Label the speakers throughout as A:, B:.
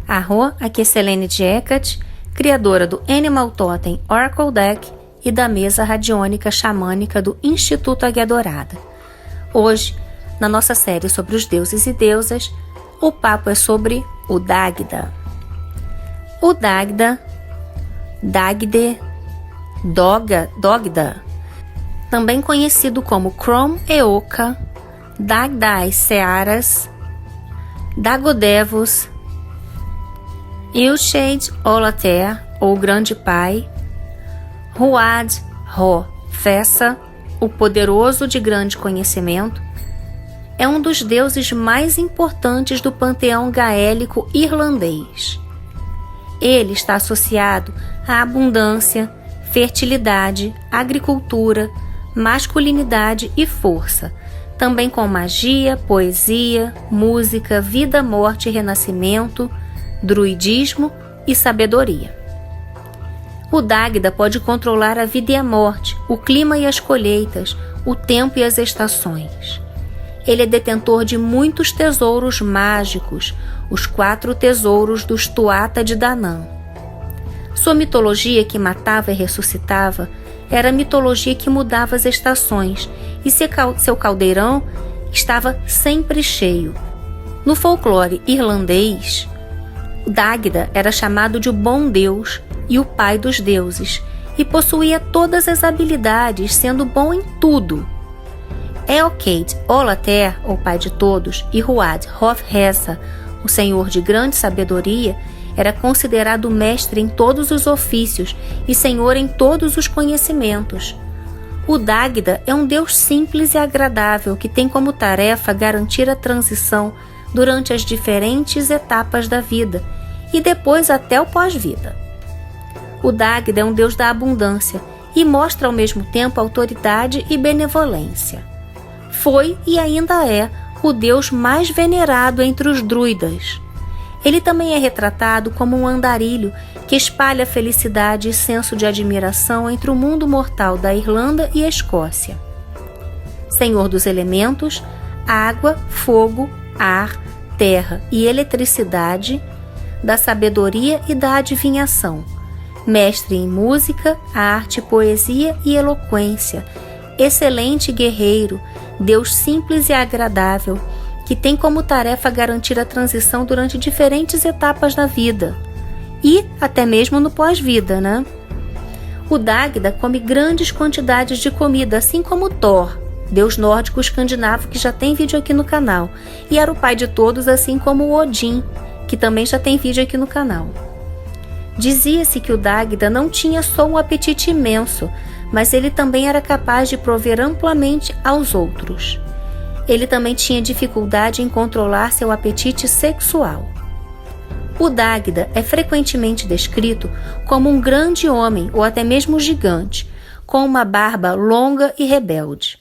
A: Arro, aqui é Selene Dieckert, criadora do Animal Totem Oracle Deck e da mesa radiônica xamânica do Instituto Águia Dourada. Hoje, na nossa série sobre os deuses e deusas, o papo é sobre o Dagda. O Dagda, Dagde, Dogda, também conhecido como Crom Eoka, Dagdai Searas, Dagodevos, Ilshade Olater, ou Grande Pai, Ruad Ro Fessa, o poderoso de grande conhecimento, é um dos deuses mais importantes do panteão gaélico irlandês. Ele está associado à abundância, fertilidade, agricultura, masculinidade e força, também com magia, poesia, música, vida, morte e renascimento, druidismo e sabedoria. O Dagda pode controlar a vida e a morte, o clima e as colheitas, o tempo e as estações. Ele é detentor de muitos tesouros mágicos, os 4 tesouros dos Tuatha de Danann. Sua mitologia, que matava e ressuscitava, era a mitologia que mudava as estações, e seu caldeirão estava sempre cheio. No folclore irlandês, o Dagda era chamado de o bom Deus e o pai dos deuses, e possuía todas as habilidades, sendo bom em tudo. Eochaid Olater, o pai de todos, e Ruad Hrothesa, o senhor de grande sabedoria, era considerado mestre em todos os ofícios e senhor em todos os conhecimentos. O Dagda é um deus simples e agradável que tem como tarefa garantir a transição durante as diferentes etapas da vida e depois até o pós-vida. O Dagda é um deus da abundância e mostra ao mesmo tempo autoridade e benevolência. Foi e ainda é o deus mais venerado entre os druidas. Ele também é retratado como um andarilho que espalha felicidade e senso de admiração entre o mundo mortal da Irlanda e a Escócia. Senhor dos elementos, água, fogo, ar, terra e eletricidade, da sabedoria e da adivinhação, mestre em música, arte, poesia e eloquência, excelente guerreiro, Deus simples e agradável, que tem como tarefa garantir a transição durante diferentes etapas da vida e até mesmo no pós-vida, né? O Dagda come grandes quantidades de comida, assim como Thor, deus nórdico escandinavo que já tem vídeo aqui no canal, e era o pai de todos, assim como o Odin, que também já tem vídeo aqui no canal. Dizia-se que o Dagda não tinha só um apetite imenso, mas ele também era capaz de prover amplamente aos outros. Ele também tinha dificuldade em controlar seu apetite sexual. O Dagda é frequentemente descrito como um grande homem ou até mesmo gigante, com uma barba longa e rebelde.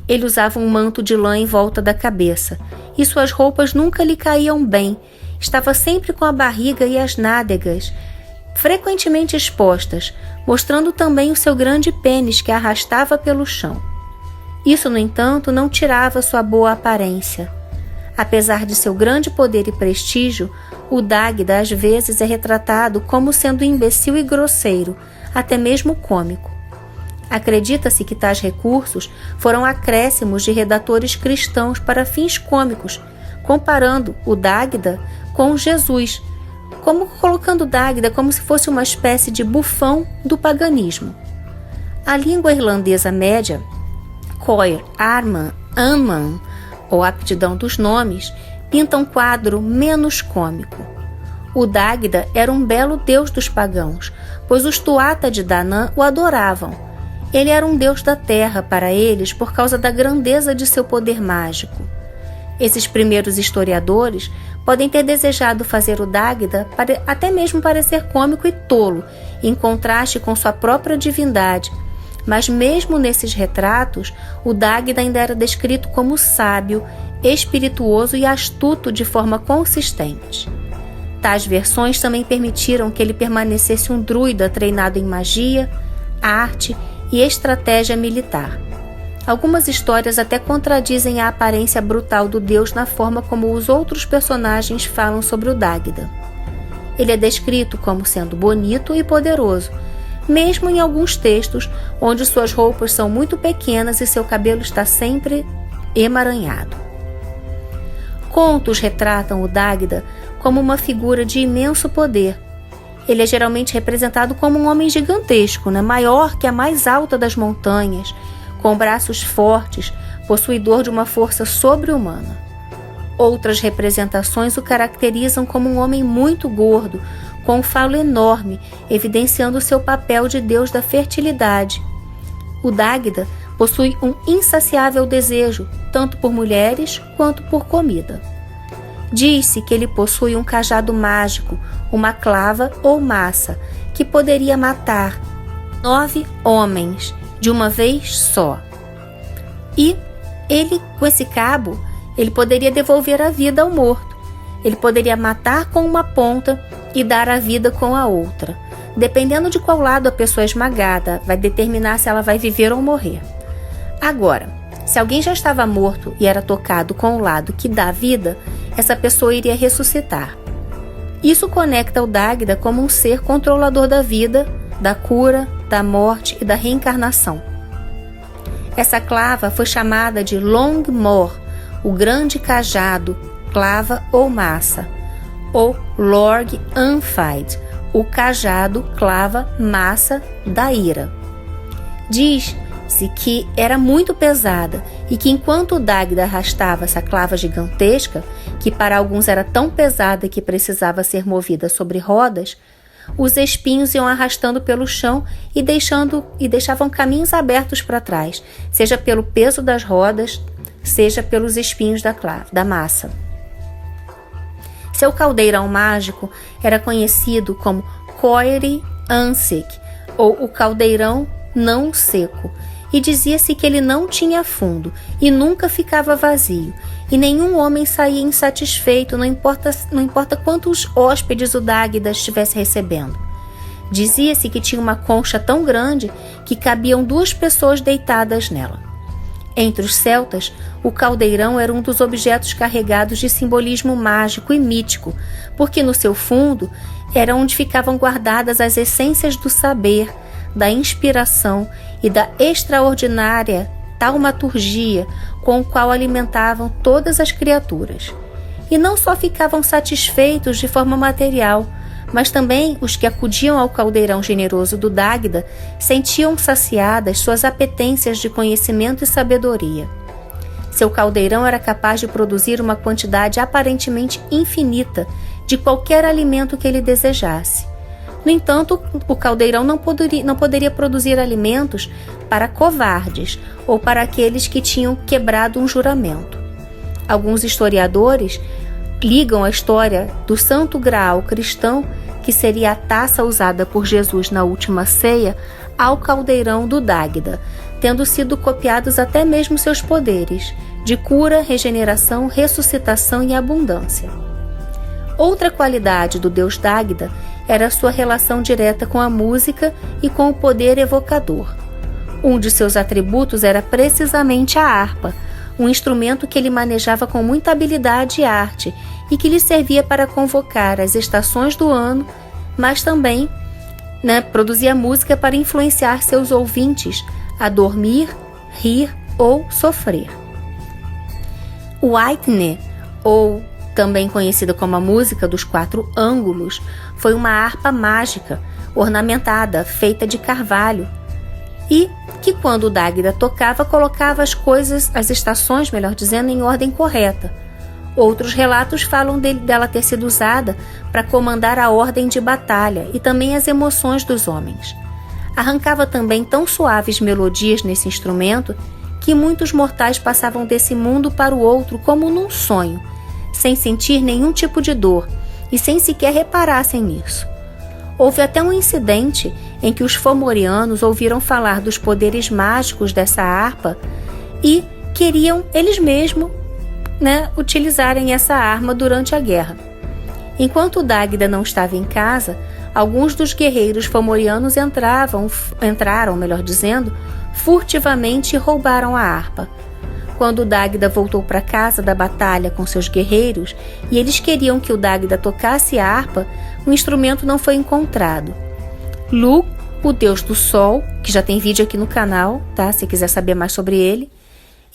A: Ele usava um manto de lã em volta da cabeça, e suas roupas nunca lhe caíam bem. Estava sempre com a barriga e as nádegas frequentemente expostas, mostrando também o seu grande pênis que arrastava pelo chão. Isso, no entanto, não tirava sua boa aparência. Apesar de seu grande poder e prestígio, o Dagda às vezes é retratado como sendo imbecil e grosseiro, até mesmo cômico. Acredita-se que tais recursos foram acréscimos de redatores cristãos para fins cômicos, comparando o Dagda com Jesus, colocando Dagda como se fosse uma espécie de bufão do paganismo. A língua irlandesa média, Coir, Arman, Anman, ou aptidão dos nomes, pinta um quadro menos cômico. O Dagda era um belo deus dos pagãos, pois os Tuatha de Danann o adoravam. Ele era um deus da terra para eles por causa da grandeza de seu poder mágico. Esses primeiros historiadores podem ter desejado fazer o Dagda até mesmo parecer cômico e tolo, em contraste com sua própria divindade, mas mesmo nesses retratos, o Dagda ainda era descrito como sábio, espirituoso e astuto de forma consistente. Tais versões também permitiram que ele permanecesse um druida treinado em magia, arte e estratégia militar. Algumas histórias até contradizem a aparência brutal do deus na forma como os outros personagens falam sobre o Dágda. Ele é descrito como sendo bonito e poderoso, mesmo em alguns textos onde suas roupas são muito pequenas e seu cabelo está sempre emaranhado. Contos retratam o Dágda como uma figura de imenso poder. Ele é geralmente representado como um homem gigantesco, maior que a mais alta das montanhas, com braços fortes, possuidor de uma força sobre-humana. Outras representações o caracterizam como um homem muito gordo, com um falo enorme, evidenciando seu papel de deus da fertilidade. O Dágda possui um insaciável desejo, tanto por mulheres quanto por comida. Diz-se que ele possui um cajado mágico, uma clava ou massa, que poderia matar 9 homens de uma vez só. E ele, com esse cabo, ele poderia devolver a vida ao morto. Ele poderia matar com uma ponta e dar a vida com a outra. Dependendo de qual lado a pessoa é esmagada, vai determinar se ela vai viver ou morrer. Agora, se alguém já estava morto e era tocado com o lado que dá vida, essa pessoa iria ressuscitar. Isso conecta o Dágda como um ser controlador da vida, da cura, da morte e da reencarnação. Essa clava foi chamada de Long Mor, o grande cajado, clava ou massa, ou Lorg Anfaid, o cajado, clava, massa da ira. Diz-se que era muito pesada e que enquanto o Dágda arrastava essa clava gigantesca, que para alguns era tão pesada que precisava ser movida sobre rodas, os espinhos iam arrastando pelo chão e deixavam caminhos abertos para trás, seja pelo peso das rodas, seja pelos espinhos da massa. Seu caldeirão mágico era conhecido como Coiri Ansik, ou o caldeirão não seco, e dizia-se que ele não tinha fundo e nunca ficava vazio, e nenhum homem saía insatisfeito, não importa quantos hóspedes o Dágda estivesse recebendo. Dizia-se que tinha uma concha tão grande que cabiam 2 pessoas deitadas nela. Entre os celtas, o caldeirão era um dos objetos carregados de simbolismo mágico e mítico, porque no seu fundo era onde ficavam guardadas as essências do saber, da inspiração e da extraordinária taumaturgia com o qual alimentavam todas as criaturas. E não só ficavam satisfeitos de forma material, mas também os que acudiam ao caldeirão generoso do Dágda sentiam saciadas suas apetências de conhecimento e sabedoria. Seu caldeirão era capaz de produzir uma quantidade aparentemente infinita de qualquer alimento que ele desejasse. No entanto, o caldeirão não poderia produzir alimentos para covardes ou para aqueles que tinham quebrado um juramento. Alguns historiadores ligam a história do Santo Graal cristão, que seria a taça usada por Jesus na última ceia, ao caldeirão do Dágda, tendo sido copiados até mesmo seus poderes de cura, regeneração, ressuscitação e abundância. Outra qualidade do deus Dágda era sua relação direta com a música e com o poder evocador. Um de seus atributos era precisamente a harpa, um instrumento que ele manejava com muita habilidade e arte e que lhe servia para convocar as estações do ano, mas também produzia música para influenciar seus ouvintes a dormir, rir ou sofrer. O Aitne, ou também conhecida como a música dos 4 ângulos, foi uma harpa mágica, ornamentada, feita de carvalho, e que quando o Dágda tocava, colocava as estações, melhor dizendo, em ordem correta. Outros relatos falam dela ter sido usada para comandar a ordem de batalha e também as emoções dos homens. Arrancava também tão suaves melodias nesse instrumento que muitos mortais passavam desse mundo para o outro como num sonho, sem sentir nenhum tipo de dor e sem sequer reparassem nisso. Houve até um incidente em que os fomorianos ouviram falar dos poderes mágicos dessa harpa e queriam eles mesmos utilizarem essa arma durante a guerra. Enquanto o Dágda não estava em casa, alguns dos guerreiros fomorianos entraram, furtivamente e roubaram a harpa. Quando Dágda voltou para casa da batalha com seus guerreiros e eles queriam que o Dágda tocasse a harpa, o instrumento não foi encontrado. Lu, o deus do sol, que já tem vídeo aqui no canal, tá? Se quiser saber mais sobre ele,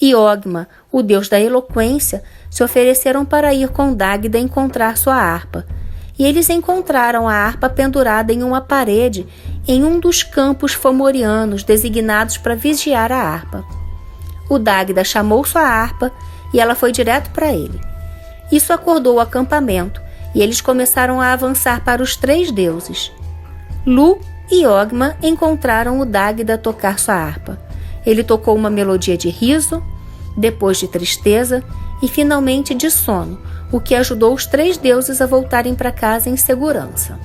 A: e Ogma, o deus da eloquência, se ofereceram para ir com Dágda encontrar sua harpa. E eles encontraram a harpa pendurada em uma parede em um dos campos fomorianos designados para vigiar a harpa. O Dágda chamou sua harpa e ela foi direto para ele. Isso acordou o acampamento e eles começaram a avançar para os 3 deuses. Lu e Ogma encontraram o Dágda tocar sua harpa. Ele tocou uma melodia de riso, depois de tristeza e finalmente de sono, o que ajudou os 3 deuses a voltarem para casa em segurança.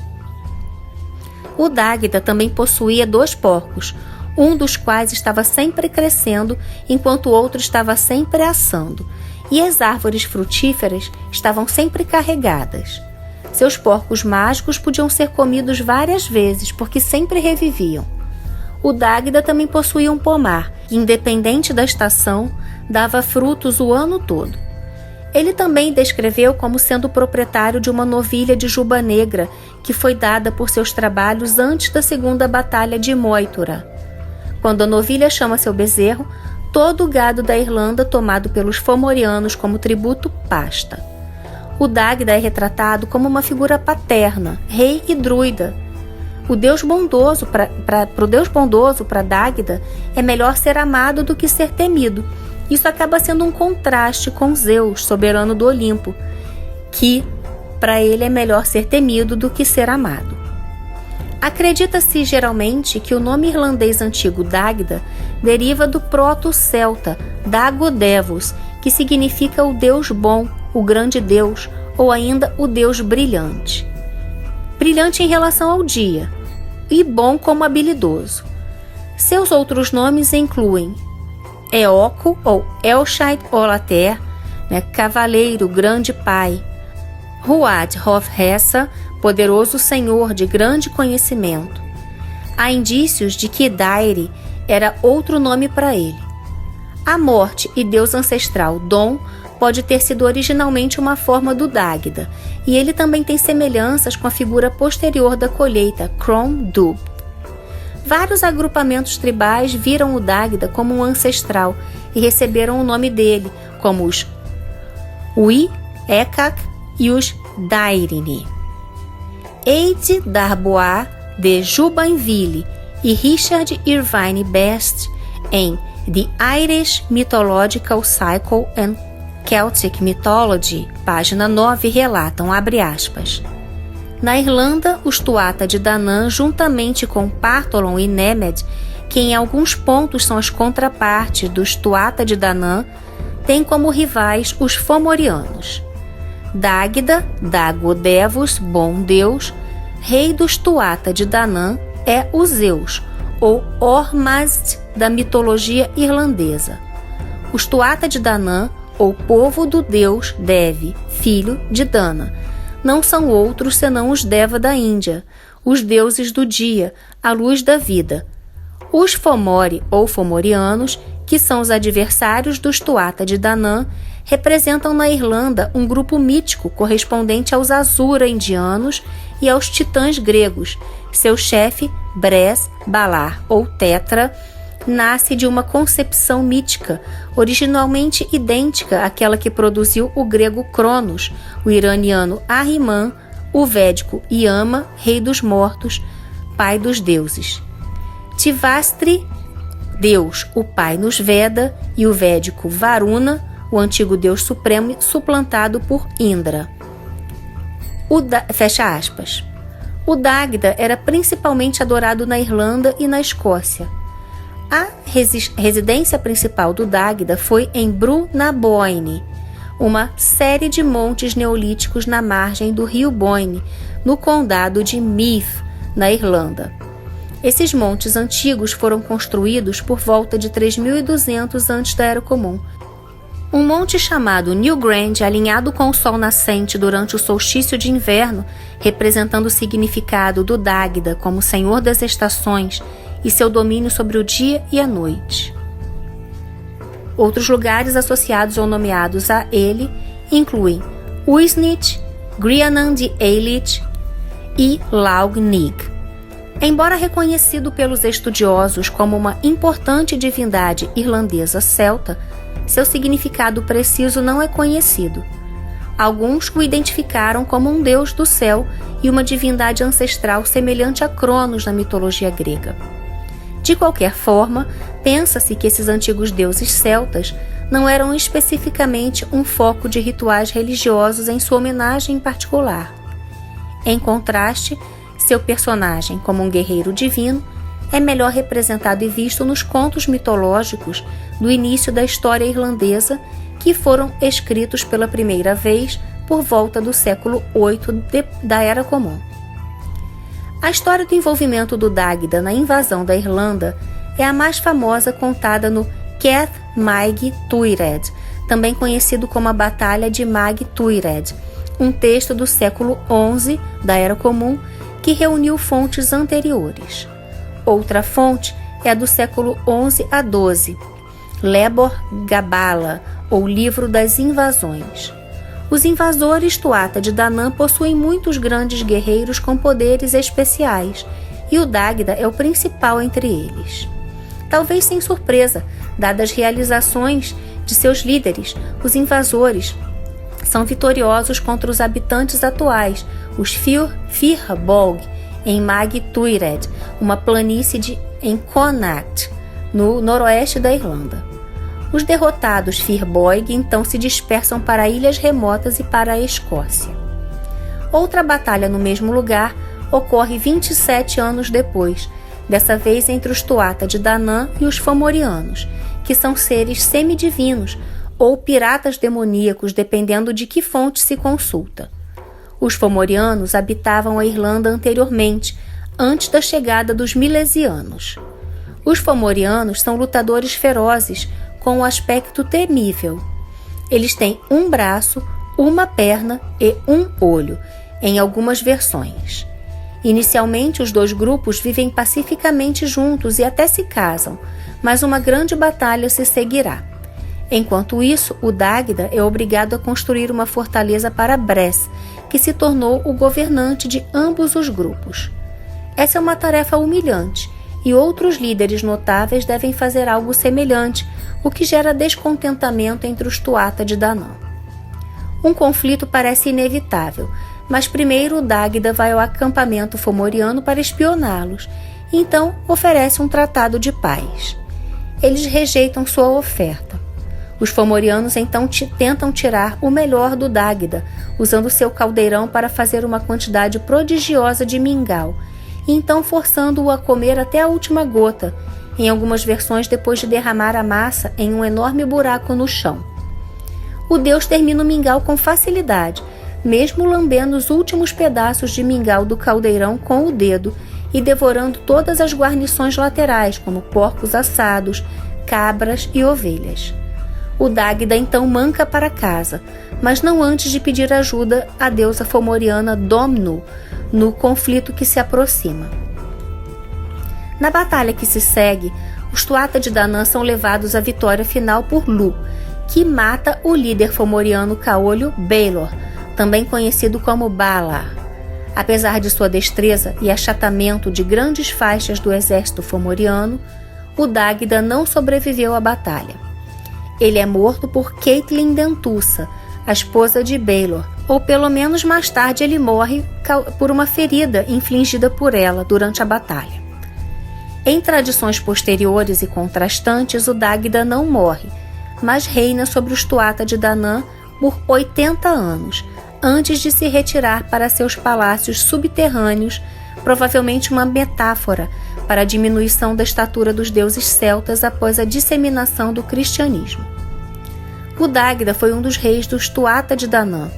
A: O Dágda também possuía 2 porcos, um dos quais estava sempre crescendo, enquanto o outro estava sempre assando, e as árvores frutíferas estavam sempre carregadas. Seus porcos mágicos podiam ser comidos várias vezes, porque sempre reviviam. O Dágda também possuía um pomar, que, independente da estação, dava frutos o ano todo. Ele também descreveu como sendo proprietário de uma novilha de juba negra, que foi dada por seus trabalhos antes da segunda batalha de Moytura. Quando a novilha chama seu bezerro, todo o gado da Irlanda tomado pelos fomorianos como tributo pasta. O Dágda é retratado como uma figura paterna, rei e druida. O Deus bondoso para o Deus bondoso, para Dágda, é melhor ser amado do que ser temido. Isso acaba sendo um contraste com Zeus, soberano do Olimpo, que para ele é melhor ser temido do que ser amado. Acredita-se geralmente que o nome irlandês antigo Dágda deriva do proto-celta Dagodevus, que significa o Deus bom, o grande Deus, ou ainda o Deus brilhante. Brilhante em relação ao dia, e bom como habilidoso. Seus outros nomes incluem Eoco, ou Elshait Olater, cavaleiro, grande pai, Ruad Hofhessa, poderoso senhor de grande conhecimento. Há indícios de que Dairi era outro nome para ele. A morte e deus ancestral Dom pode ter sido originalmente uma forma do Dágda, e ele também tem semelhanças com a figura posterior da colheita, Crom Dubh. Vários agrupamentos tribais viram o Dágda como um ancestral e receberam o nome dele, como os Ui, Ekak e os Dairini. Eide Darbois de Jubainville e Richard Irvine Best, em The Irish Mythological Cycle and Celtic Mythology, página 9, relatam, abre aspas, na Irlanda, os Tuatha de Danann, juntamente com Partholon e Nemed, que em alguns pontos são as contrapartes dos Tuatha de Danann, têm como rivais os Fomorianos. Dágda, Dagodevus, bom Deus, rei dos Tuatha de Danann, é o Zeus, ou Ormazd da mitologia irlandesa. Os Tuatha de Danann, ou povo do deus Devi, filho de Dana, não são outros senão os Deva da Índia, os deuses do dia, a luz da vida. Os Fomori ou Fomorianos, que são os adversários dos Tuatha de Danann, representam na Irlanda um grupo mítico correspondente aos Asura indianos e aos titãs gregos. Seu chefe, Bres, Balar ou Tetra, nasce de uma concepção mítica, originalmente idêntica àquela que produziu o grego Cronos, o iraniano Ahriman, o védico Yama, rei dos mortos, pai dos deuses. Tivastri, Deus, o pai nos Veda, e o védico Varuna, o antigo deus supremo, suplantado por Indra. Fecha aspas. O Dágda era principalmente adorado na Irlanda e na Escócia. A residência principal do Dágda foi em Bru na Boyne, uma série de montes neolíticos na margem do rio Boyne, no condado de Meath, na Irlanda. Esses montes antigos foram construídos por volta de 3200 antes da Era Comum. Um monte chamado Newgrange, alinhado com o sol nascente durante o solstício de inverno, representando o significado do Dágda como senhor das estações e seu domínio sobre o dia e a noite. Outros lugares associados ou nomeados a ele incluem Uisnich, Griannan de Ailith e Laug Nig. Embora reconhecido pelos estudiosos como uma importante divindade irlandesa celta, seu significado preciso não é conhecido. Alguns o identificaram como um deus do céu e uma divindade ancestral semelhante a Cronos na mitologia grega. De qualquer forma, pensa-se que esses antigos deuses celtas não eram especificamente um foco de rituais religiosos em sua homenagem em particular. Em contraste, seu personagem, como um guerreiro divino, é melhor representado e visto nos contos mitológicos do início da história irlandesa, que foram escritos pela primeira vez por volta do século VIII da Era Comum. A história do envolvimento do Dágda na invasão da Irlanda é a mais famosa contada no Cath Maig Tuired, também conhecido como a Batalha de Maig Tuired, um texto do século XI da Era Comum que reuniu fontes anteriores. Outra fonte é a do século XI a XII, Lebor Gabála, ou Livro das Invasões. Os invasores Tuatha de Danann possuem muitos grandes guerreiros com poderes especiais, e o Dágda é o principal entre eles. Talvez sem surpresa, dadas as realizações de seus líderes, os invasores são vitoriosos contra os habitantes atuais, os Fir Bolg, em Maig Tuired, uma planície em Connacht, no noroeste da Irlanda. Os derrotados Fir Bolg então se dispersam para ilhas remotas e para a Escócia. Outra batalha no mesmo lugar ocorre 27 anos depois, dessa vez entre os Tuatha de Danann e os Fomorianos, que são seres semidivinos ou piratas demoníacos, dependendo de que fonte se consulta. Os Fomorianos habitavam a Irlanda anteriormente, antes da chegada dos Milesianos. Os Fomorianos são lutadores ferozes, com um aspecto temível. Eles têm um braço, uma perna e um olho, em algumas versões. Inicialmente, os dois grupos vivem pacificamente juntos e até se casam, mas uma grande batalha se seguirá. Enquanto isso, o Dágda é obrigado a construir uma fortaleza para Bress, que se tornou o governante de ambos os grupos. Essa é uma tarefa humilhante, e outros líderes notáveis devem fazer algo semelhante, o que gera descontentamento entre os Tuatha de Danann. Um conflito parece inevitável, mas primeiro o Dágda vai ao acampamento fomoriano para espioná-los, e então oferece um tratado de paz. Eles rejeitam sua oferta. Os Fomorianos então tentam tirar o melhor do Dágda, usando seu caldeirão para fazer uma quantidade prodigiosa de mingau, e então forçando-o a comer até a última gota, em algumas versões depois de derramar a massa em um enorme buraco no chão. O deus termina o mingau com facilidade, mesmo lambendo os últimos pedaços de mingau do caldeirão com o dedo e devorando todas as guarnições laterais, como porcos assados, cabras e ovelhas. O Dágda então manca para casa, mas não antes de pedir ajuda à deusa fomoriana Domnu, no conflito que se aproxima. Na batalha que se segue, os Tuatha de Danann são levados à vitória final por Lu, que mata o líder fomoriano caolho Baelor, também conhecido como Balar. Apesar de sua destreza e achatamento de grandes faixas do exército fomoriano, o Dágda não sobreviveu à batalha. Ele é morto por Caitlin Dentussa, a esposa de Baelor, ou pelo menos mais tarde ele morre por uma ferida infligida por ela durante a batalha. Em tradições posteriores e contrastantes, o Dágda não morre, mas reina sobre os Tuatha de Danann por 80 anos, antes de se retirar para seus palácios subterrâneos, provavelmente uma metáfora para a diminuição da estatura dos deuses celtas após a disseminação do cristianismo. O Dágda foi um dos reis dos Tuatha de Danann.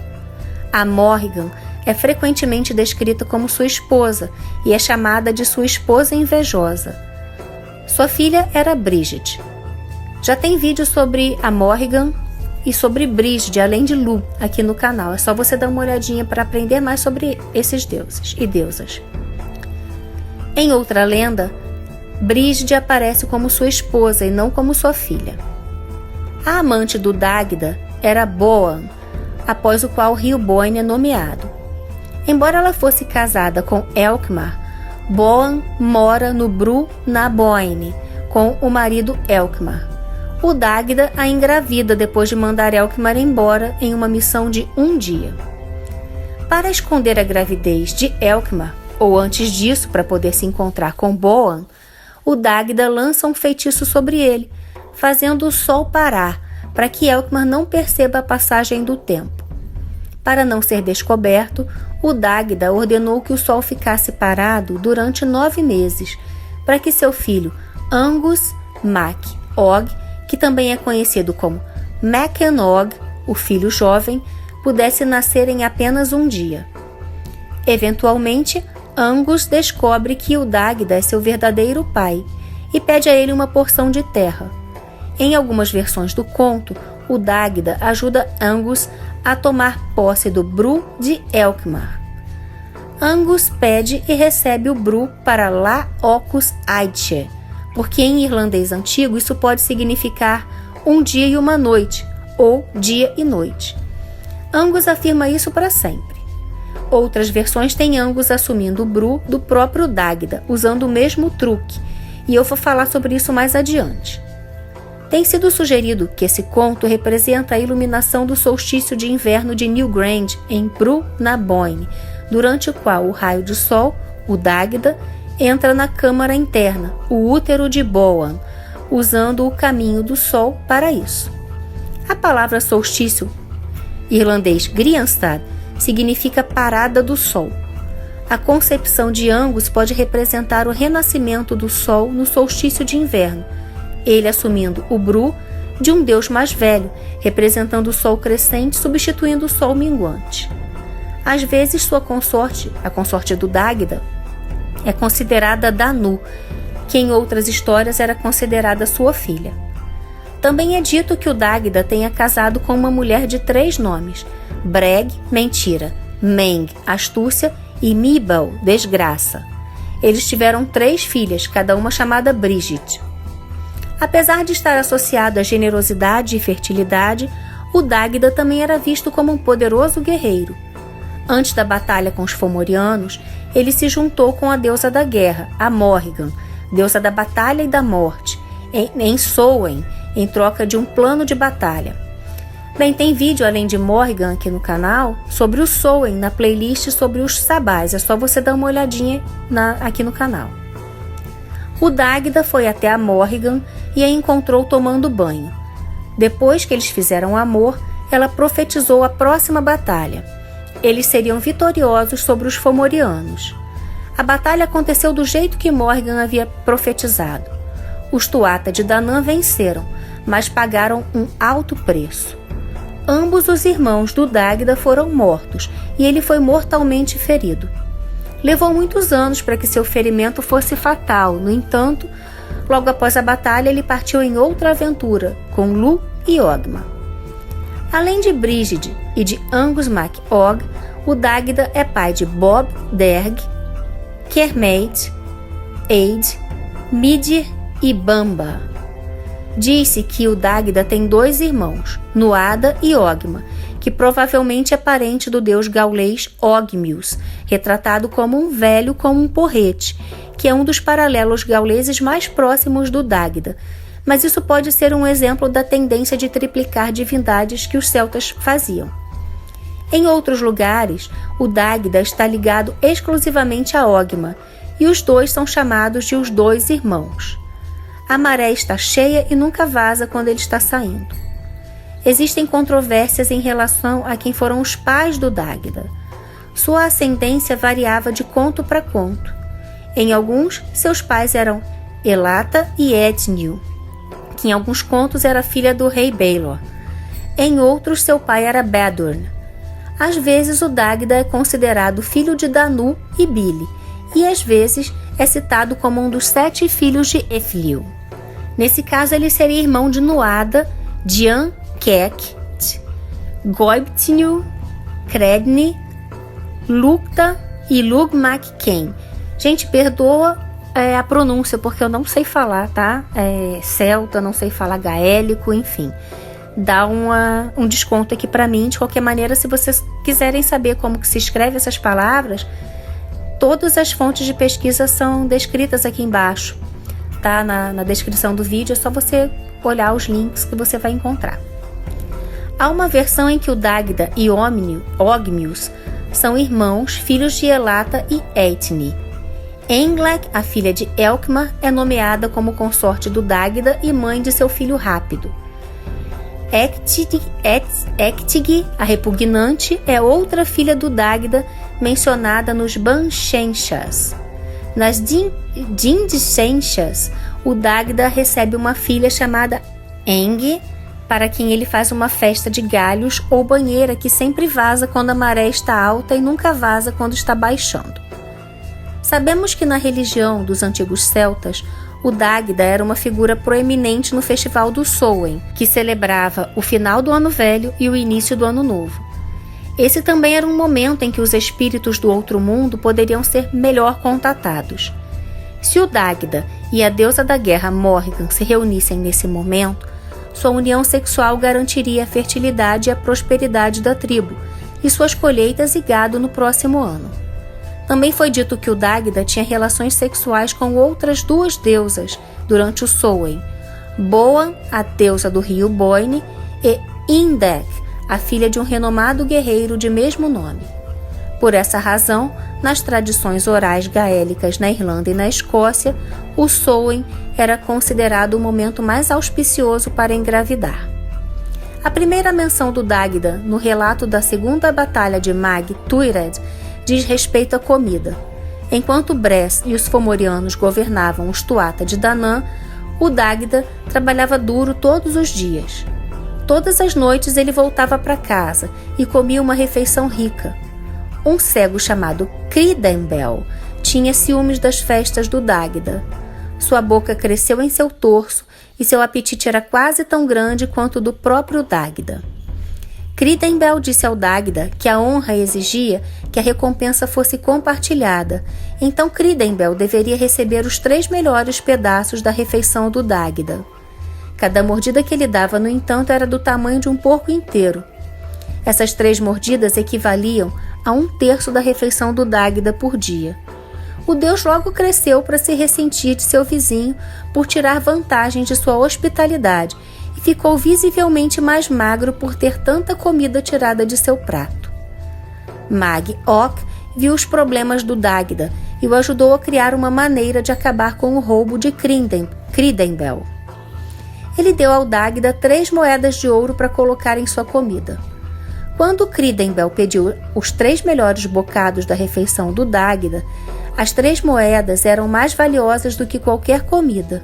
A: A Morrigan é frequentemente descrita como sua esposa e é chamada de sua esposa invejosa. Sua filha era Bridget. Já tem vídeo sobre a Morrigan e sobre Brígide, além de Lu, aqui no canal. É só você dar uma olhadinha para aprender mais sobre esses deuses e deusas. Em outra lenda, Brígide aparece como sua esposa e não como sua filha. A amante do Dágda era Boan, após o qual o rio Boyne é nomeado. Embora ela fosse casada com Elkmar, Boan mora no Bru na Boyne com o marido Elkmar. O Dágda a engravida depois de mandar Elkmar embora em uma missão de um dia. Para esconder a gravidez de Elkmar, ou antes disso para poder se encontrar com Boan, o Dágda lança um feitiço sobre ele, fazendo o sol parar para que Elkmar não perceba a passagem do tempo. Para não ser descoberto, o Dágda ordenou que o sol ficasse parado durante 9 meses, para que seu filho Angus Mac Og, que também é conhecido como Mac-en-Og, o filho jovem, pudesse nascer em apenas um dia. Eventualmente, Angus descobre que o Dágda é seu verdadeiro pai e pede a ele uma porção de terra. Em algumas versões do conto, o Dágda ajuda Angus a tomar posse do Bru de Elkmar. Angus pede e recebe o Bru para La Ocus Aidche, porque em irlandês antigo isso pode significar um dia e uma noite, ou dia e noite. Angus afirma isso para sempre. Outras versões têm Angus assumindo o Bru do próprio Dágda, usando o mesmo truque, e eu vou falar sobre isso mais adiante. Tem sido sugerido que esse conto representa a iluminação do solstício de inverno de Newgrange, em Bru na Boyne, durante o qual o raio de sol, o Dágda, entra na câmara interna, o útero de Boan, usando o caminho do sol para isso. A palavra solstício, irlandês Grianstad, significa parada do sol. A concepção de Angus pode representar o renascimento do sol no solstício de inverno, ele assumindo o Bru de um deus mais velho, representando o sol crescente substituindo o sol minguante. Às vezes sua consorte, a consorte do Dágda, é considerada Danu, que em outras histórias era considerada sua filha. Também é dito que o Dágda tenha casado com uma mulher de 3 nomes: Breg, mentira, Meng, astúcia, e Mibel, desgraça. Eles tiveram 3 filhas, cada uma chamada Brígide. Apesar de estar associado à generosidade e fertilidade, o Dágda também era visto como um poderoso guerreiro. Antes da batalha com os Fomorianos, ele se juntou com a deusa da guerra, a Morrigan, deusa da batalha e da morte, em Samhain, em troca de um plano de batalha. Bem, tem vídeo além de Morrigan aqui no canal sobre o Samhain na playlist sobre os sabás, é só você dar uma olhadinha aqui no canal. O Dágda foi até a Morrigan e a encontrou tomando banho. Depois que eles fizeram amor, ela profetizou a próxima batalha. Eles seriam vitoriosos sobre os Fomorianos. A batalha aconteceu do jeito que Morrigan havia profetizado. Os Tuatha de Danann venceram, mas pagaram um alto preço. Ambos os irmãos do Dágda foram mortos e ele foi mortalmente ferido. Levou muitos anos para que seu ferimento fosse fatal. No entanto, logo após a batalha, ele partiu em outra aventura, com Lu e Ogma. Além de Brígide e de Angus Mac Og, o Dágda é pai de Bob Derg, Kermait, Eid, Midir e Bamba. Diz-se que o Dágda tem 2 irmãos, Nuada e Ogma, que provavelmente é parente do deus gaulês Ogmius, retratado como um velho com um porrete, que é um dos paralelos gauleses mais próximos do Dágda, mas isso pode ser um exemplo da tendência de triplicar divindades que os celtas faziam. Em outros lugares, o Dágda está ligado exclusivamente a Ogma, e os 2 são chamados de os 2 irmãos. A maré está cheia e nunca vaza quando ele está saindo. Existem controvérsias em relação a quem foram os pais do Dágda. Sua ascendência variava de conto para conto. Em alguns, seus pais eram Elata e Eithneil, que em alguns contos era filha do rei Baelor. Em outros, seu pai era Bedurn. Às vezes, o Dágda é considerado filho de Danu e Bili, e às vezes é citado como um dos 7 filhos de Ethlil. Nesse caso, ele seria irmão de Nuada, Dian, Kek, Goibtinu, Credni, Lukta e Lugmak-Ken. Gente, perdoa a pronúncia, porque eu não sei falar, tá? Celta, não sei falar gaélico, enfim. Dá um desconto aqui pra mim. De qualquer maneira, se vocês quiserem saber como que se escreve essas palavras, todas as fontes de pesquisa são descritas aqui embaixo, tá? Na descrição do vídeo, é só você olhar os links que você vai encontrar. Há uma versão em que o Dagda e Ogmius são irmãos, filhos de Elata e Eitni. Englek, a filha de Elkmar, é nomeada como consorte do Dagda e mãe de seu filho Rápido. Ectig, a repugnante, é outra filha do Dagda, mencionada nos Banshenchas. Nas Dindichenchas, o Dagda recebe uma filha chamada Eng, para quem ele faz uma festa de galhos ou banheira que sempre vaza quando a maré está alta e nunca vaza quando está baixando. Sabemos que na religião dos antigos celtas, o Dagda era uma figura proeminente no festival do Samhain, que celebrava o final do ano velho e o início do ano novo. Esse também era um momento em que os espíritos do outro mundo poderiam ser melhor contatados. Se o Dagda e a deusa da guerra Morrigan se reunissem nesse momento, sua união sexual garantiria a fertilidade e a prosperidade da tribo e suas colheitas e gado no próximo ano. Também foi dito que o Dagda tinha relações sexuais com outras duas deusas durante o Samhain, Boan, a deusa do rio Boyne, e Indek, a filha de um renomado guerreiro de mesmo nome. Por essa razão, nas tradições orais gaélicas na Irlanda e na Escócia, o Samhain era considerado o momento mais auspicioso para engravidar. A primeira menção do Dagda no relato da segunda batalha de Mag Tuired diz respeito à comida. Enquanto Bres e os Fomorianos governavam os Tuatha de Danann, o Dagda trabalhava duro todos os dias. Todas as noites ele voltava para casa e comia uma refeição rica. Um cego chamado Cridembel tinha ciúmes das festas do Dagda. Sua boca cresceu em seu torso e seu apetite era quase tão grande quanto o do próprio Dagda. Cridembel disse ao Dagda que a honra exigia que a recompensa fosse compartilhada, então Cridembel deveria receber os 3 melhores pedaços da refeição do Dagda. Cada mordida que ele dava, no entanto, era do tamanho de um porco inteiro. Essas 3 mordidas equivaliam a 1/3 da refeição do Dagda por dia. O deus logo cresceu para se ressentir de seu vizinho por tirar vantagem de sua hospitalidade e ficou visivelmente mais magro por ter tanta comida tirada de seu prato. Mag Ok viu os problemas do Dagda e o ajudou a criar uma maneira de acabar com o roubo de Cridembel. Ele deu ao Dagda 3 moedas de ouro para colocar em sua comida. Quando Cridembel pediu os 3 melhores bocados da refeição do Dagda, as 3 moedas eram mais valiosas do que qualquer comida.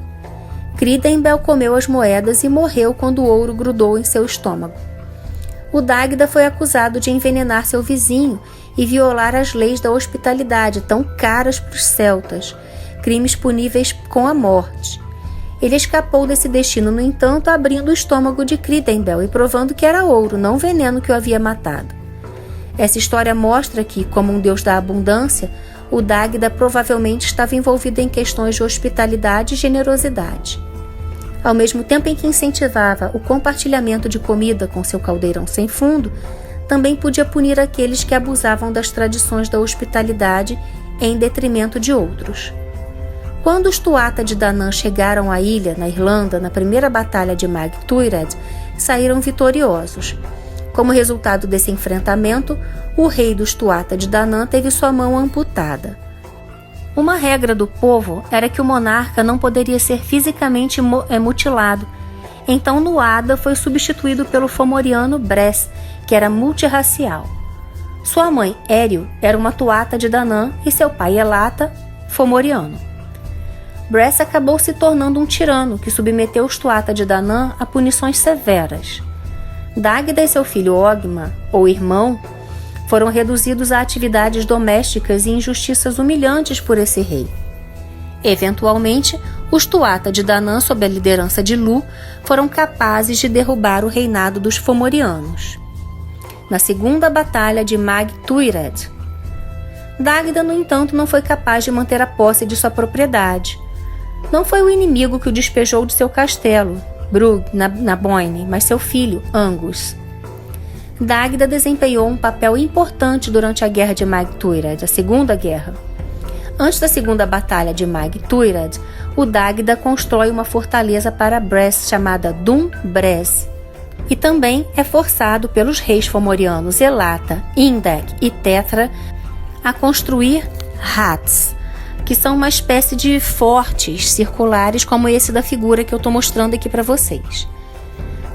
A: Cridembel comeu as moedas e morreu quando o ouro grudou em seu estômago. O Dagda foi acusado de envenenar seu vizinho e violar as leis da hospitalidade tão caras para os celtas, crimes puníveis com a morte. Ele escapou desse destino, no entanto, abrindo o estômago de Cridembel e provando que era ouro, não veneno, que o havia matado. Essa história mostra que, como um deus da abundância, o Dagda provavelmente estava envolvido em questões de hospitalidade e generosidade. Ao mesmo tempo em que incentivava o compartilhamento de comida com seu caldeirão sem fundo, também podia punir aqueles que abusavam das tradições da hospitalidade em detrimento de outros. Quando os Tuatha de Danann chegaram à ilha, na Irlanda, na primeira batalha de Mag Tuired, saíram vitoriosos. Como resultado desse enfrentamento, o rei dos Tuatha de Danann teve sua mão amputada. Uma regra do povo era que o monarca não poderia ser fisicamente mutilado, então Nuada foi substituído pelo Fomoriano Bres, que era multirracial. Sua mãe, Éril, era uma Tuatha de Danann e seu pai, Elata, Fomoriano. Bres acabou se tornando um tirano que submeteu os Tuatha de Danann a punições severas. Dagda e seu filho Ogma, ou irmão, foram reduzidos a atividades domésticas e injustiças humilhantes por esse rei. Eventualmente, os Tuatha de Danann, sob a liderança de Lu, foram capazes de derrubar o reinado dos Fomorianos. na segunda batalha de Mag Tuired. Dagda, no entanto, não foi capaz de manter a posse de sua propriedade. Não foi o inimigo que o despejou de seu castelo, Brugg na Boyne, mas seu filho, Angus. Dagda desempenhou um papel importante durante a Guerra de Mag Tuired, a Segunda Guerra. Antes da Segunda Batalha de Mag Tuired, o Dagda constrói uma fortaleza para Brest chamada Dun Bres, e também é forçado pelos reis fomorianos Elata, Indec e Tetra a construir Hats, que são uma espécie de fortes circulares como esse da figura que eu estou mostrando aqui para vocês.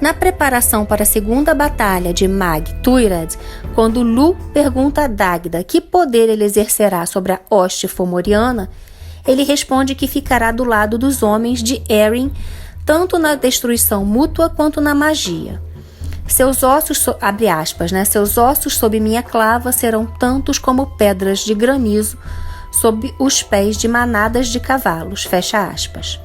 A: Na preparação para a segunda batalha de Mag Tuired, quando Lu pergunta a Dagda que poder ele exercerá sobre a hoste fomoriana, ele responde que ficará do lado dos homens de Erin, tanto na destruição mútua quanto na magia. Seus ossos, abre aspas, seus ossos sob minha clava serão tantos como pedras de granizo sob os pés de manadas de cavalos, fecha aspas.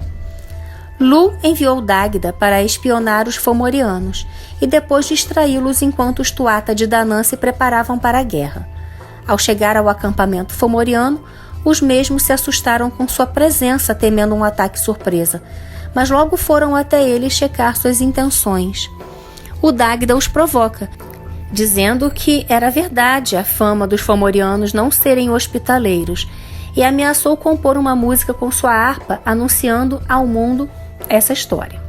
A: Lu enviou Dagda para espionar os fomorianos e depois distraí-los enquanto os Tuatha de Danann se preparavam para a guerra. Ao chegar ao acampamento fomoriano, os mesmos se assustaram com sua presença, temendo um ataque surpresa, mas logo foram até ele checar suas intenções. O Dagda os provoca, dizendo que era verdade a fama dos fomorianos não serem hospitaleiros, e ameaçou compor uma música com sua harpa anunciando ao mundo essa história.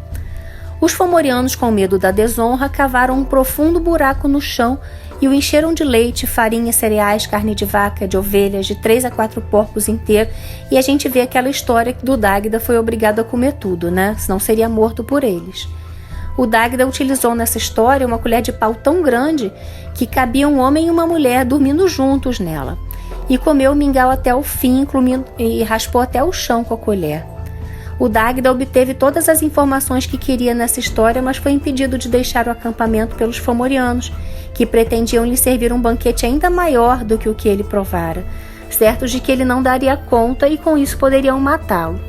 A: Os fomorianos, com medo da desonra, cavaram um profundo buraco no chão e o encheram de leite, farinha, cereais, carne de vaca, de ovelhas, de 3 a 4 porcos inteiros, e a gente vê aquela história que do Dagda foi obrigado a comer tudo, senão seria morto por eles. O Dagda utilizou nessa história uma colher de pau tão grande que cabia um homem e uma mulher dormindo juntos nela, e comeu o mingau até o fim e raspou até o chão com a colher. O Dagda obteve todas as informações que queria nessa história, mas foi impedido de deixar o acampamento pelos fomorianos, que pretendiam lhe servir um banquete ainda maior do que o que ele provara, certos de que ele não daria conta e com isso poderiam matá-lo.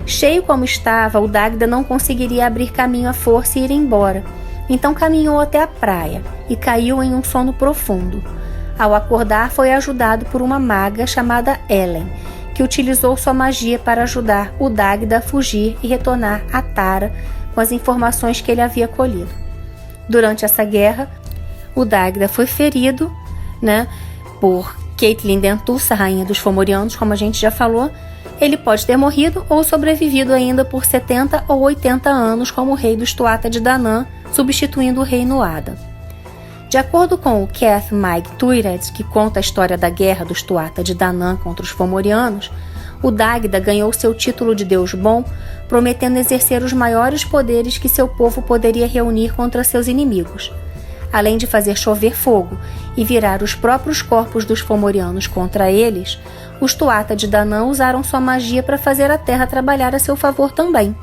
A: Cheio como estava, o Dagda não conseguiria abrir caminho à força e ir embora, então caminhou até a praia e caiu em um sono profundo. Ao acordar, foi ajudado por uma maga chamada Ellen, que utilizou sua magia para ajudar o Dagda a fugir e retornar a Tara com as informações que ele havia colhido. Durante essa guerra, o Dagda foi ferido, por Caitlin Dentussa, rainha dos fomorianos, como a gente já falou. Ele pode ter morrido ou sobrevivido ainda por 70 ou 80 anos como rei dos Tuatha de Danann, substituindo o rei Nuada. De acordo com o Cath Mag Tuired, que conta a história da guerra dos Tuatha de Danann contra os fomorianos, o Dagda ganhou seu título de Deus Bom, prometendo exercer os maiores poderes que seu povo poderia reunir contra seus inimigos. Além de fazer chover fogo e virar os próprios corpos dos fomorianos contra eles, os Tuatha de Danann usaram sua magia para fazer a terra trabalhar a seu favor também.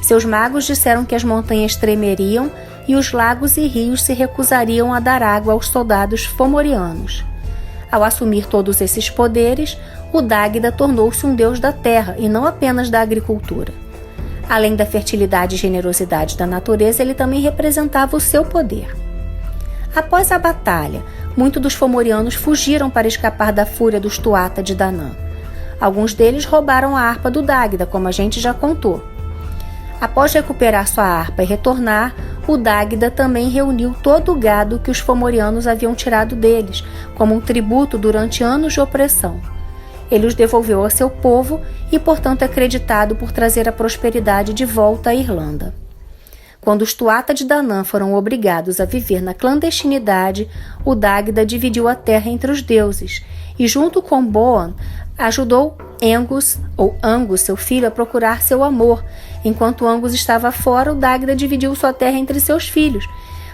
A: Seus magos disseram que as montanhas tremeriam e os lagos e rios se recusariam a dar água aos soldados fomorianos. Ao assumir todos esses poderes, o Dagda tornou-se um deus da terra e não apenas da agricultura. Além da fertilidade e generosidade da natureza, ele também representava o seu poder. Após a batalha, muitos dos fomorianos fugiram para escapar da fúria dos Tuatha de Danann. Alguns deles roubaram a harpa do Dagda, como a gente já contou. Após recuperar sua harpa e retornar, o Dagda também reuniu todo o gado que os fomorianos haviam tirado deles, como um tributo durante anos de opressão. Ele os devolveu a seu povo e, portanto, é acreditado por trazer a prosperidade de volta à Irlanda. Quando os Tuatha de Danann foram obrigados a viver na clandestinidade, o Dagda dividiu a terra entre os deuses e, junto com Boann, ajudou Angus, seu filho, a procurar seu amor. Enquanto Angus estava fora, o Dagda dividiu sua terra entre seus filhos.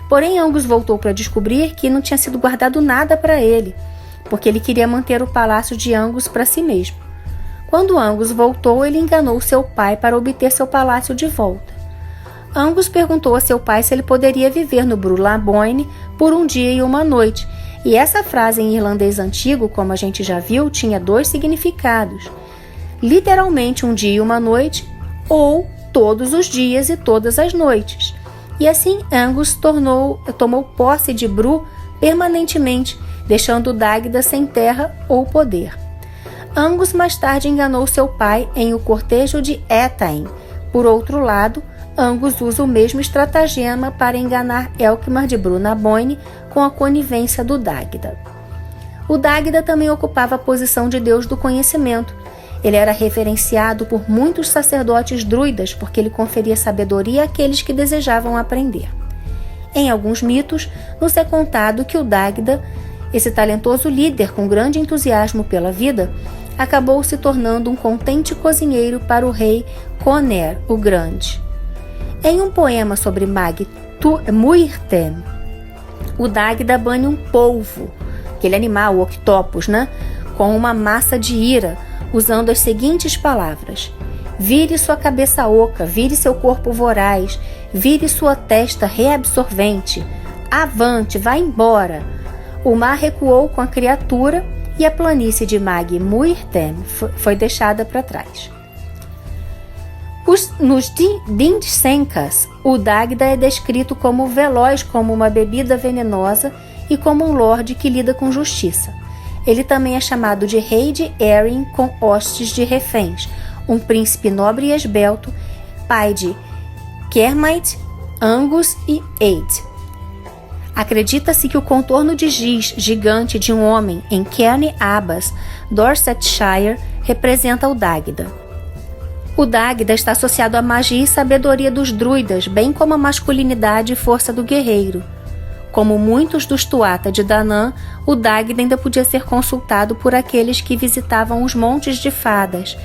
A: Porém, Angus voltou para descobrir que não tinha sido guardado nada para ele, porque ele queria manter o palácio de Angus para si mesmo. Quando Angus voltou, ele enganou seu pai para obter seu palácio de volta. Angus perguntou a seu pai se ele poderia viver no Brú-la-Boyne por um dia e uma noite, e essa frase em irlandês antigo, como a gente já viu, tinha 2 significados. Literalmente um dia e uma noite, ou todos os dias e todas as noites. e assim Angus tomou posse de Bru permanentemente, deixando Dagda sem terra ou poder. Angus mais tarde enganou seu pai em o cortejo de Etain. Por outro lado, Angus usa o mesmo estratagema para enganar Elkmar de Brunnaboyne com a conivência do Dagda. O Dagda também ocupava a posição de deus do conhecimento. Ele era reverenciado por muitos sacerdotes druidas porque ele conferia sabedoria àqueles que desejavam aprender. Em alguns mitos, nos é contado que o Dagda, esse talentoso líder com grande entusiasmo pela vida, acabou se tornando um contente cozinheiro para o rei Conair, o Grande. Em um poema sobre Mag Muirtem, o Dagda banha um polvo, aquele animal, o octopus, com uma massa de ira, usando as seguintes palavras: vire sua cabeça oca, vire seu corpo voraz, vire sua testa reabsorvente, avante, vá embora. O mar recuou com a criatura e a planície de Mag Muirtem foi deixada para trás. Nos Dindsenkas, o Dagda é descrito como veloz como uma bebida venenosa e como um lorde que lida com justiça. Ele também é chamado de rei de Erin com hostes de reféns, um príncipe nobre e esbelto, pai de Kermit, Angus e Eid. Acredita-se que o contorno de giz gigante de um homem em Cairn Abbas, Dorsetshire, representa o Dagda. O Dagda está associado à magia e sabedoria dos druidas, bem como à masculinidade e força do guerreiro. Como muitos dos Tuatha de Danann, o Dagda ainda podia ser consultado por aqueles que visitavam os montes de fadas,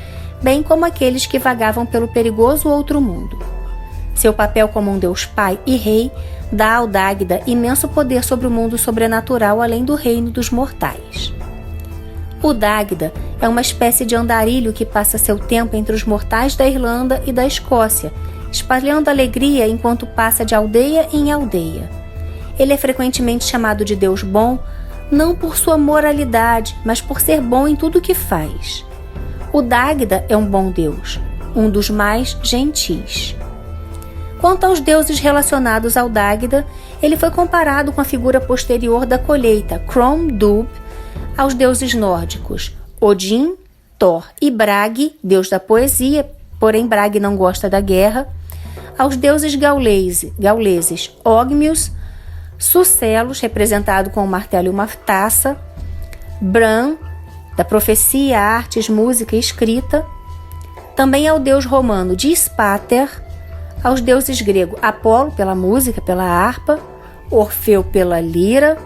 A: bem como aqueles que vagavam pelo perigoso outro mundo. Seu papel como um deus pai e rei dá ao Dagda imenso poder sobre o mundo sobrenatural além do reino dos mortais. O Dagda é uma espécie de andarilho que passa seu tempo entre os mortais da Irlanda e da Escócia, espalhando alegria enquanto passa de aldeia em aldeia. Ele é frequentemente chamado de Deus bom, não por sua moralidade, mas por ser bom em tudo o que faz. O Dagda é um bom Deus, um dos mais gentis. Quanto aos deuses relacionados ao Dagda, ele foi comparado com a figura posterior da colheita, Crom Dubh, aos deuses nórdicos, Odin, Thor e Bragi, deus da poesia, porém Bragi não gosta da guerra, aos deuses gauleses, Ogmius, Sucelos, representado com um martelo e uma taça, Bran, da profecia, artes, música e escrita, também ao deus romano Dispater, aos deuses grego Apolo pela música, pela harpa, Orfeu pela lira,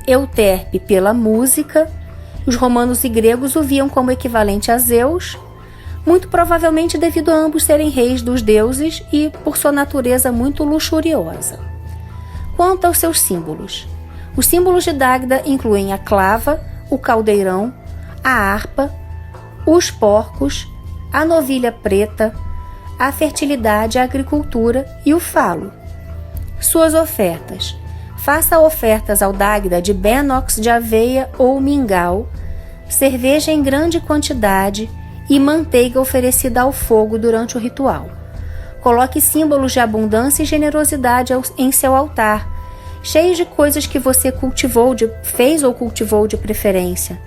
A: Euterpe pela música. Os romanos e gregos o viam como equivalente a Zeus, muito provavelmente devido a ambos serem reis dos deuses e por sua natureza muito luxuriosa. Quanto aos seus símbolos, os símbolos de Dagda incluem a clava, o caldeirão, a harpa, os porcos, a novilha preta, a fertilidade, a agricultura e o falo. Suas ofertas: faça ofertas ao Dagda de benox de aveia ou mingau, cerveja em grande quantidade e manteiga oferecida ao fogo durante o ritual. Coloque símbolos de abundância e generosidade em seu altar, cheios de coisas que você fez ou cultivou de preferência.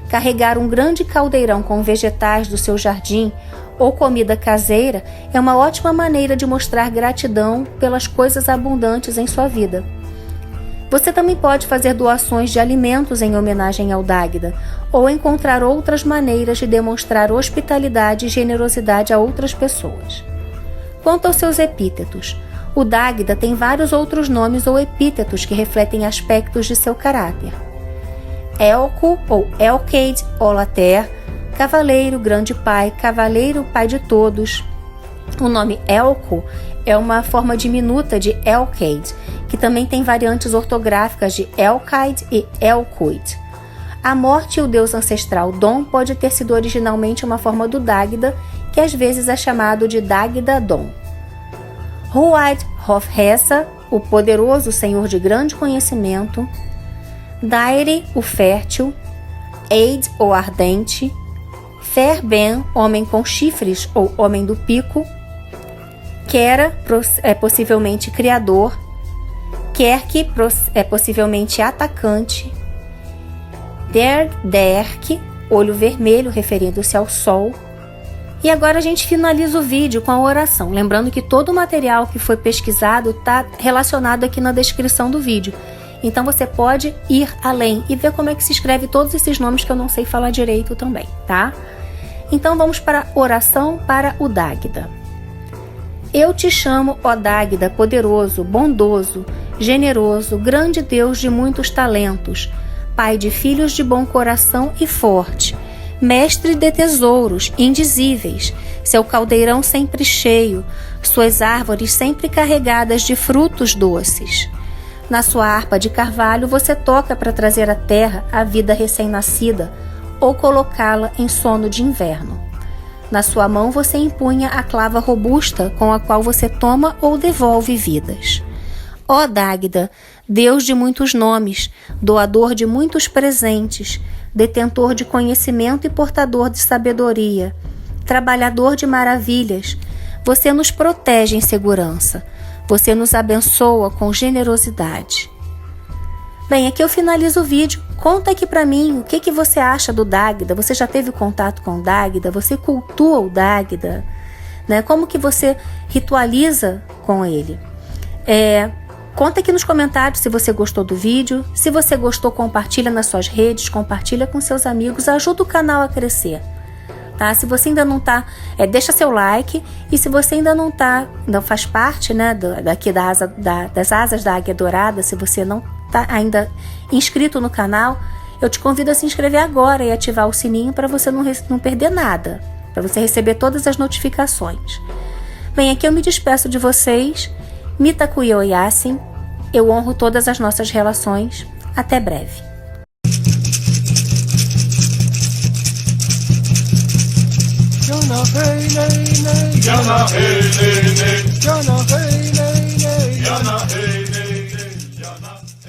A: Carregar um grande caldeirão com vegetais do seu jardim ou comida caseira é uma ótima maneira de mostrar gratidão pelas coisas abundantes em sua vida. Você também pode fazer doações de alimentos em homenagem ao Dagda, ou encontrar outras maneiras de demonstrar hospitalidade e generosidade a outras pessoas. Quanto aos seus epítetos, o Dagda tem vários outros nomes ou epítetos que refletem aspectos de seu caráter. Elco ou Elcaid Olater, cavaleiro, grande pai, cavaleiro, pai de todos. O nome Elco é uma forma diminuta de Elcaid, que também tem variantes ortográficas de Elcaid e Elcuid. A morte e o deus ancestral Dom pode ter sido originalmente uma forma do Dagda, que às vezes é chamado de Dagda Dom. Ruaid Hofhessa, o poderoso senhor de grande conhecimento. Dairi, o fértil. Eid, o ardente. Ferben, homem com chifres ou homem do pico. Kera é possivelmente criador. Kerk é possivelmente atacante. Derk, olho vermelho, referindo-se ao sol. E agora a gente finaliza o vídeo com a oração, lembrando que todo o material que foi pesquisado está relacionado aqui na descrição do vídeo. Então você pode ir além e ver como é que se escreve todos esses nomes que eu não sei falar direito também, tá? Então vamos para a oração para o Dágda. Eu te chamo, ó Dágda, poderoso, bondoso, generoso, grande Deus de muitos talentos, Pai de filhos de bom coração e forte, mestre de tesouros indizíveis, seu caldeirão sempre cheio, suas árvores sempre carregadas de frutos doces. Na sua harpa de carvalho você toca para trazer à terra a vida recém-nascida ou colocá-la em sono de inverno. Na sua mão você empunha a clava robusta com a qual você toma ou devolve vidas. Ó Dágda, Deus de muitos nomes, doador de muitos presentes, detentor de conhecimento e portador de sabedoria, trabalhador de maravilhas, você nos protege em segurança, você nos abençoa com generosidade. Bem, aqui eu finalizo o vídeo. Conta aqui pra mim o que você acha do Dágda. Você já teve contato com o Dágda? Você cultua o Dágda? Né? Como que você ritualiza com ele? Conta aqui nos comentários se você gostou do vídeo. Se você gostou, compartilha nas suas redes, compartilha com seus amigos, ajuda o canal a crescer. Tá? Se você ainda não tá, deixa seu like. E se você ainda não faz parte, né, daqui das asas da Águia Dourada, se você não tá ainda inscrito no canal, eu te convido a se inscrever agora e ativar o sininho para você não perder nada, para você receber todas as notificações. Bem, aqui eu me despeço de vocês. Mitakuye Yasin, eu honro todas as nossas relações. Até breve.
B: Jana hey nay nay, Jana hey nay nay, Jana hey nay nay, Jana hey.